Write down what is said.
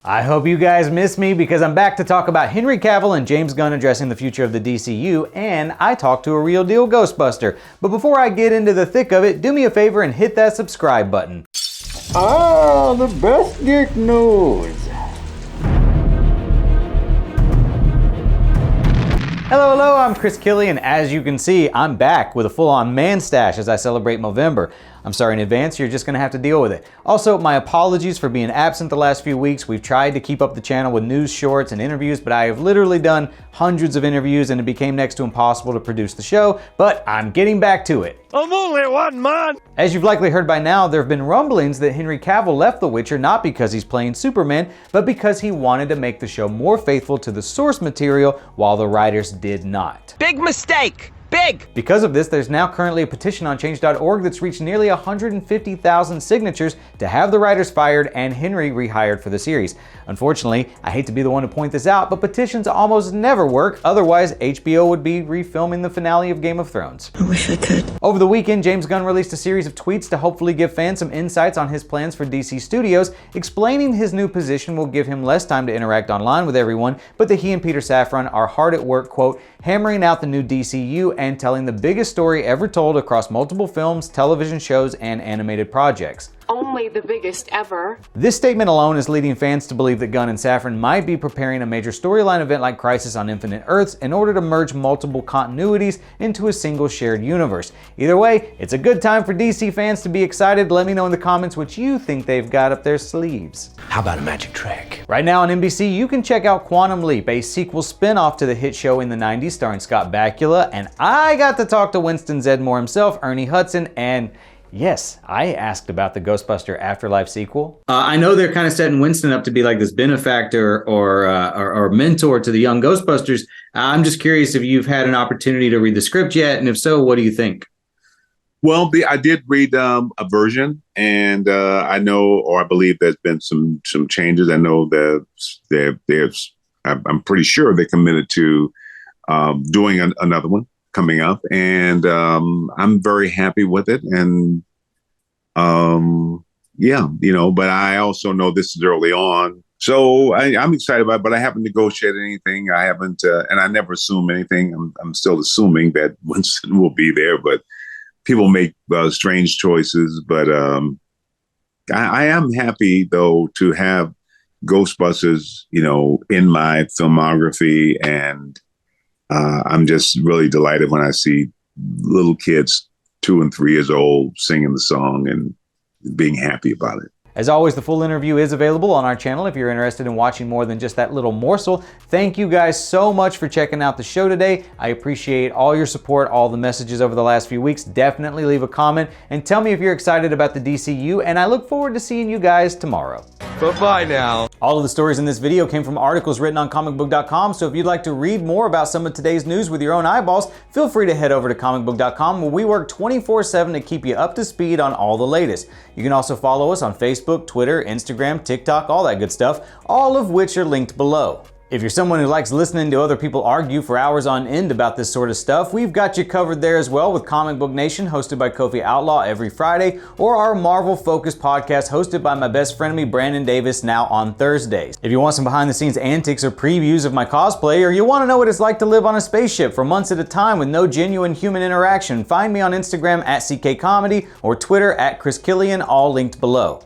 I hope you guys miss me because I'm back to talk about Henry Cavill and James Gunn addressing the future of the DCU, and I talked to a real deal Ghostbuster. But before I get into the thick of it, do me a favor and hit that subscribe button. Ah, the best geek news. Hello, I'm Chris Killy, and as you can see, I'm back with a full-on man stash as I celebrate Movember. I'm sorry in advance, you're just gonna have to deal with it. Also, my apologies for being absent the last few weeks. We've tried to keep up the channel with news shorts and interviews, but I have literally done hundreds of interviews and it became next to impossible to produce the show, but I'm getting back to it. I'm only one man! As you've likely heard by now, there have been rumblings that Henry Cavill left The Witcher not because he's playing Superman, but because he wanted to make the show more faithful to the source material while the writers did not. Big mistake! Big! Because of this, there's now currently a petition on change.org that's reached nearly 150,000 signatures to have the writers fired and Henry rehired for the series. Unfortunately, I hate to be the one to point this out, but petitions almost never work, otherwise HBO would be refilming the finale of Game of Thrones. I wish I could. Over the weekend, James Gunn released a series of tweets to hopefully give fans some insights on his plans for DC Studios, explaining his new position will give him less time to interact online with everyone, but that he and Peter Safran are hard at work, quote, hammering out the new DCU and telling the biggest story ever told across multiple films, television shows, and animated projects. Only the biggest ever. This statement alone is leading fans to believe that Gunn and Safran might be preparing a major storyline event like Crisis on Infinite Earths in order to merge multiple continuities into a single shared universe. Either way, it's a good time for DC fans to be excited. Let me know in the comments what you think they've got up their sleeves. How about a magic trick? Right now on NBC, you can check out Quantum Leap, a sequel spin-off to the hit show in the 90s starring Scott Bakula, and I got to talk to Winston Zeddemore himself, Ernie Hudson, and yes, I asked about the Ghostbuster Afterlife sequel. I know they're kind of setting Winston up to be like this benefactor or mentor to the young Ghostbusters. I'm just curious if you've had an opportunity to read the script yet, and if so, what do you think? Well, I did read a version, and I know, or I believe there's been some changes. I know that I'm pretty sure they're committed to doing another one coming up, and I'm very happy with it. And yeah, but I also know this is early on, so I'm excited about it. But I haven't negotiated anything. I haven't, and I never assume anything. I'm still assuming that Winston will be there, but people make strange choices. But I am happy though to have Ghostbusters, in my filmography, and I'm just really delighted when I see little kids 2 and 3 years old singing the song and being happy about it. As always, the full interview is available on our channel if you're interested in watching more than just that little morsel. Thank you guys so much for checking out the show today. I appreciate all your support, all the messages over the last few weeks. Definitely leave a comment and tell me if you're excited about the DCU, and I look forward to seeing you guys tomorrow. Bye-bye now. All of the stories in this video came from articles written on ComicBook.com, so if you'd like to read more about some of today's news with your own eyeballs, feel free to head over to ComicBook.com, where we work 24/7 to keep you up to speed on all the latest. You can also follow us on Facebook, Twitter, Instagram, TikTok, all that good stuff, all of which are linked below. If you're someone who likes listening to other people argue for hours on end about this sort of stuff, we've got you covered there as well with Comic Book Nation, hosted by Kofi Outlaw every Friday, or our Marvel-focused podcast hosted by my best frenemy Brandon Davis, now on Thursdays. If you want some behind-the-scenes antics or previews of my cosplay, or you want to know what it's like to live on a spaceship for months at a time with no genuine human interaction, find me on Instagram at CKComedy or Twitter at Chris Killian, all linked below.